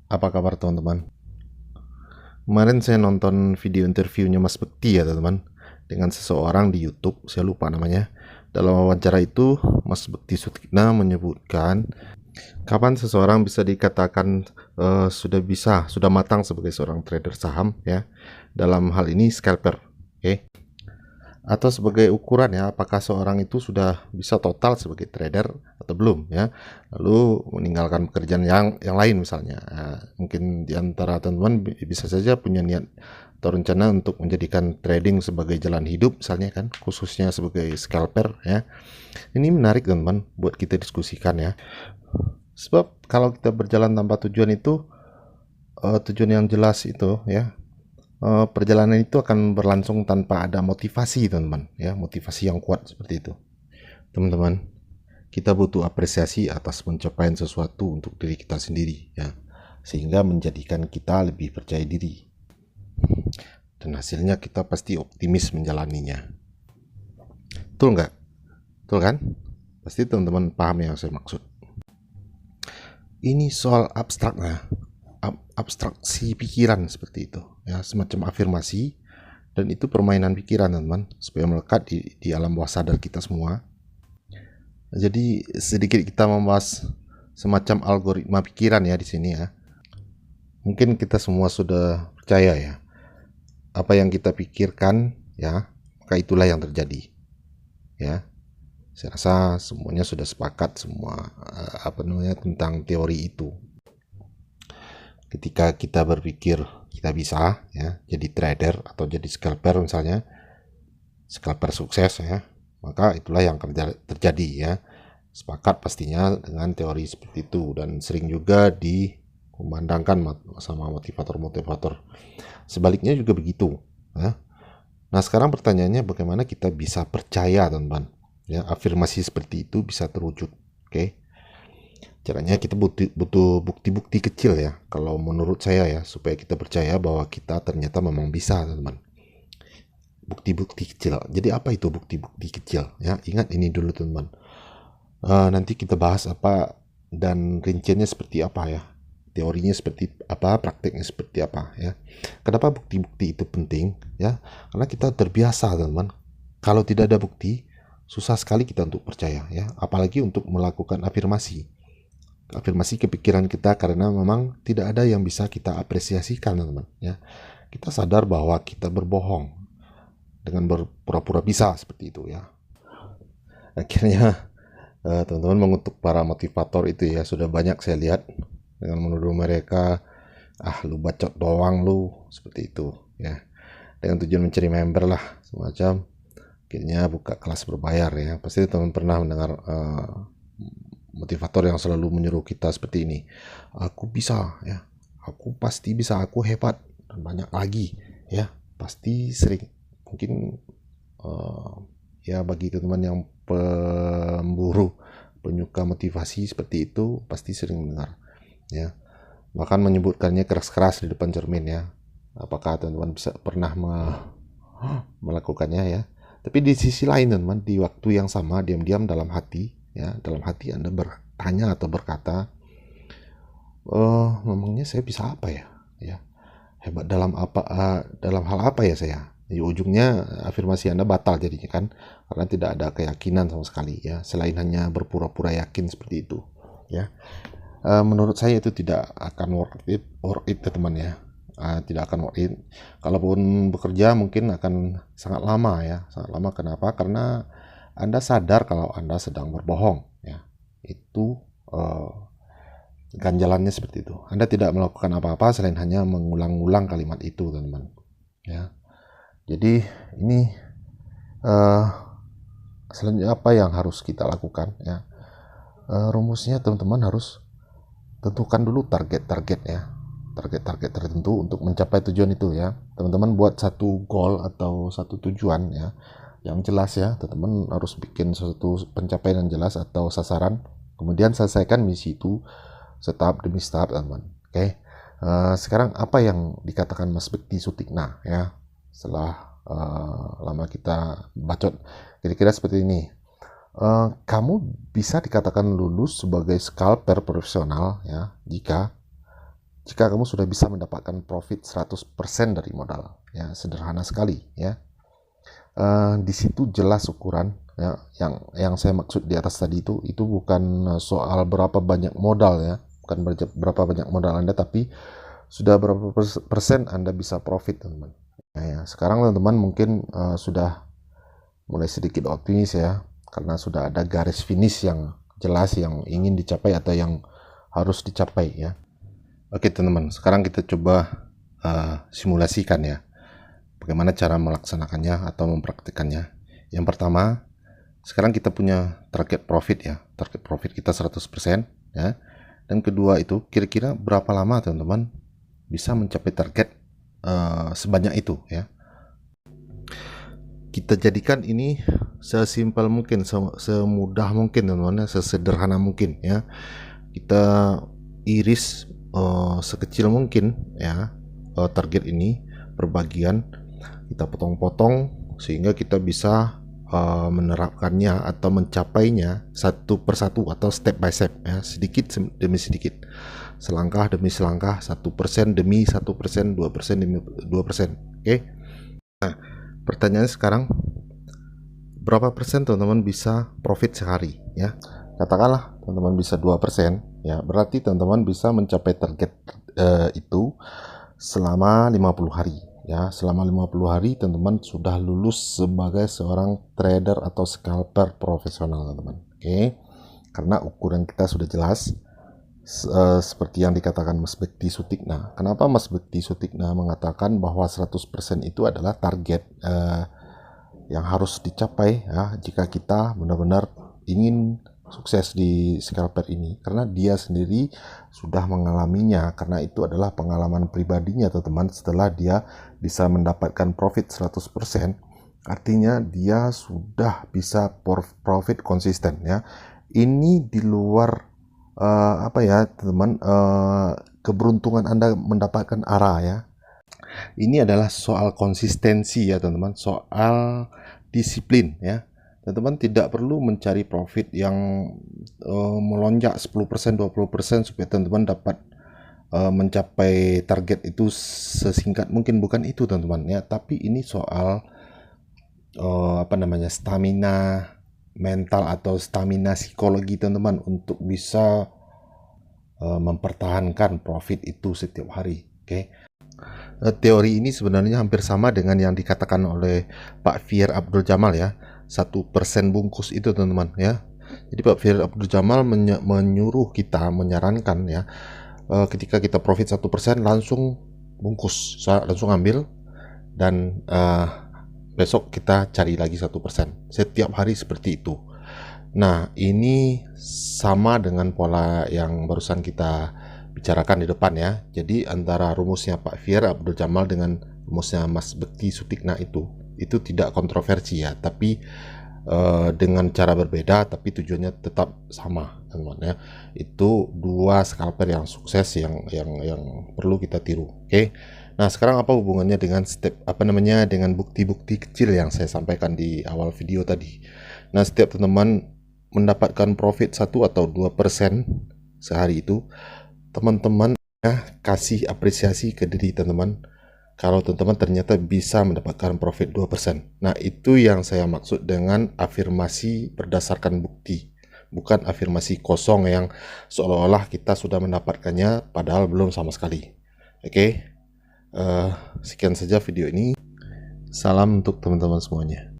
Apa kabar teman-teman? Kemarin saya nonton video interviewnya Mas Bekti ya teman-teman, dengan seseorang di YouTube, saya lupa namanya. Dalam wawancara itu, Mas Bekti Sutikna menyebutkan kapan seseorang bisa dikatakan sudah matang sebagai seorang trader saham ya. Dalam hal ini scalper, oke? Atau sebagai ukuran ya, apakah seorang itu sudah bisa total sebagai trader atau belum ya, lalu meninggalkan pekerjaan yang lain misalnya. Mungkin di antara teman-teman bisa saja punya niat atau rencana untuk menjadikan trading sebagai jalan hidup misalnya kan, khususnya sebagai scalper ya. Ini menarik teman-teman buat kita diskusikan ya, sebab kalau kita berjalan tanpa tujuan itu, tujuan yang jelas itu ya, perjalanan itu akan berlangsung tanpa ada motivasi teman-teman ya, motivasi yang kuat seperti itu. Teman-teman, kita butuh apresiasi atas pencapaian sesuatu untuk diri kita sendiri ya, sehingga menjadikan kita lebih percaya diri dan hasilnya kita pasti optimis menjalaninya. Betul nggak? Betul kan? Pasti teman-teman paham yang saya maksud. Ini soal abstraknya, abstraksi pikiran seperti itu ya, semacam afirmasi. Dan itu permainan pikiran teman-teman, supaya melekat di alam bawah sadar kita semua. Jadi sedikit kita membahas semacam algoritma pikiran ya di sini ya. Mungkin kita semua sudah percaya ya, apa yang kita pikirkan ya, maka itulah yang terjadi ya. Saya rasa semuanya sudah sepakat semua tentang teori itu. Ketika kita berpikir kita bisa ya jadi trader atau jadi scalper misalnya, scalper sukses ya, maka itulah yang terjadi ya. Sepakat pastinya dengan teori seperti itu, dan sering juga dikumandangkan sama motivator-motivator. Sebaliknya juga begitu ya. Nah sekarang pertanyaannya, bagaimana kita bisa percaya teman-teman ya, afirmasi seperti itu bisa terwujud. Oke, caranya kita butuh bukti-bukti kecil ya, kalau menurut saya ya, supaya kita percaya bahwa kita ternyata memang bisa teman-teman. Bukti-bukti kecil. Jadi apa itu bukti-bukti kecil ya? Ingat ini dulu teman-teman. Nanti kita bahas apa dan rinciannya seperti apa ya, teorinya seperti apa, prakteknya seperti apa ya. Kenapa bukti-bukti itu penting ya? Karena kita terbiasa teman-teman, kalau tidak ada bukti susah sekali kita untuk percaya ya, apalagi untuk melakukan afirmasi ke pikiran kita, karena memang tidak ada yang bisa kita apresiasikan teman-teman ya. Kita sadar bahwa kita berbohong dengan berpura-pura bisa seperti itu ya. Akhirnya teman-teman mengutuk para motivator itu ya, sudah banyak saya lihat dengan menuduh mereka, lu bacot doang lu, seperti itu ya, dengan tujuan mencari member lah semacam. Akhirnya buka kelas berbayar ya. Pasti teman pernah mendengar motivator yang selalu menyuruh kita seperti ini, aku bisa ya, aku pasti bisa, aku hebat, dan banyak lagi ya. Pasti sering, mungkin ya bagi teman-teman yang pemburu, penyuka motivasi seperti itu, pasti sering mendengar ya, bahkan menyebutkannya keras-keras di depan cermin ya. Apakah teman-teman bisa pernah melakukannya ya? Tapi di sisi lain teman-teman, di waktu yang sama diam-diam dalam hati ya, dalam hati Anda bertanya atau berkata, memangnya saya bisa apa ya? Ya, hebat dalam apa? Dalam hal apa ya saya? Di ujungnya afirmasi Anda batal jadinya kan, karena tidak ada keyakinan sama sekali ya, selain hanya berpura-pura yakin seperti itu ya. Menurut saya itu tidak akan worth it ya teman ya. Tidak akan worth it. Kalaupun bekerja mungkin akan sangat lama ya, sangat lama. Kenapa? Karena Anda sadar kalau Anda sedang berbohong ya. Itu ganjalannya seperti itu. Anda tidak melakukan apa-apa selain hanya mengulang-ulang kalimat itu teman-teman ya. Jadi ini selanjutnya apa yang harus kita lakukan ya? Rumusnya teman-teman harus tentukan dulu target-target ya, target-target tertentu untuk mencapai tujuan itu ya. Teman-teman buat satu goal atau satu tujuan ya, yang jelas ya. Teman-teman harus bikin suatu pencapaian yang jelas atau sasaran, kemudian selesaikan misi itu setahap demi setahap teman-teman. Oke. Sekarang apa yang dikatakan Mas Bekti Sutikna ya, setelah lama kita bacot, kira-kira seperti ini. Kamu bisa dikatakan lulus sebagai scalper profesional ya jika jika kamu sudah bisa mendapatkan profit 100% dari modal. Ya, sederhana sekali ya. Di situ jelas ukuran ya, yang saya maksud di atas tadi itu bukan soal berapa banyak modal ya, bukan berapa banyak modal Anda, tapi sudah berapa persen Anda bisa profit, teman-teman. Nah, ya, sekarang teman-teman mungkin sudah mulai sedikit optimis ya, karena sudah ada garis finish yang jelas yang ingin dicapai atau yang harus dicapai ya. Oke teman-teman, sekarang kita coba simulasikan ya, bagaimana cara melaksanakannya atau mempraktikannya. Yang pertama, sekarang kita punya target profit ya, target profit kita 100% ya. Dan kedua itu, kira-kira berapa lama teman-teman bisa mencapai target sebanyak itu ya. Kita jadikan ini sesimpel mungkin, semudah mungkin teman-teman, sesederhana mungkin ya. Kita iris sekecil mungkin ya target ini per bagian, kita potong-potong sehingga kita bisa menerapkannya atau mencapainya satu persatu atau step by step ya, sedikit demi sedikit, selangkah demi selangkah, 1% demi 1%, 2% demi 2%. Oke. Nah, pertanyaannya sekarang, berapa persen teman-teman bisa profit sehari ya? Katakanlah teman-teman bisa 2% ya, berarti teman-teman bisa mencapai target itu selama 50 hari ya. Selama 50 hari teman-teman sudah lulus sebagai seorang trader atau scalper profesional, teman-teman. Oke. Karena ukuran kita sudah jelas, seperti yang dikatakan Mas Bekti Sutikna. Kenapa Mas Bekti Sutikna mengatakan bahwa 100% itu adalah target yang harus dicapai ya, jika kita benar-benar ingin sukses di scalper ini? Karena dia sendiri sudah mengalaminya, karena itu adalah pengalaman pribadinya teman-teman. Setelah dia bisa mendapatkan profit 100%, artinya dia sudah bisa profit konsisten ya. Ini di luar apa ya teman, keberuntungan Anda mendapatkan arah ya. Ini adalah soal konsistensi ya teman-teman, soal disiplin ya. Teman-teman tidak perlu mencari profit yang melonjak 10%, 20% supaya teman-teman dapat mencapai target itu sesingkat mungkin. Bukan itu teman-teman ya, tapi ini soal stamina mental atau stamina psikologi teman-teman untuk bisa mempertahankan profit itu setiap hari. Oke. Teori ini sebenarnya hampir sama dengan yang dikatakan oleh Pak Fir Abdul Jamal ya, 1% bungkus itu teman-teman ya. Jadi Pak Fir Abdul Jamal menyuruh kita, menyarankan ya, ketika kita profit 1% langsung bungkus, langsung ambil, dan besok kita cari lagi 1%, setiap hari seperti itu. Nah, ini sama dengan pola yang barusan kita bicarakan di depan ya. Jadi antara rumusnya Pak Fir Abdul Jamal dengan rumusnya Mas Bekti Sutikna itu tidak kontroversi ya, tapi dengan cara berbeda, tapi tujuannya tetap sama teman-teman ya. Itu dua scalper yang sukses yang perlu kita tiru. Oke. Nah, sekarang apa hubungannya dengan dengan bukti-bukti kecil yang saya sampaikan di awal video tadi. Nah, setiap teman-teman mendapatkan profit 1 atau 2% sehari itu, teman-teman kasih apresiasi ke diri teman-teman kalau teman-teman ternyata bisa mendapatkan profit 2%. Nah, itu yang saya maksud dengan afirmasi berdasarkan bukti, bukan afirmasi kosong yang seolah-olah kita sudah mendapatkannya padahal belum sama sekali. Oke. Sekian saja video ini. Salam untuk teman-teman semuanya.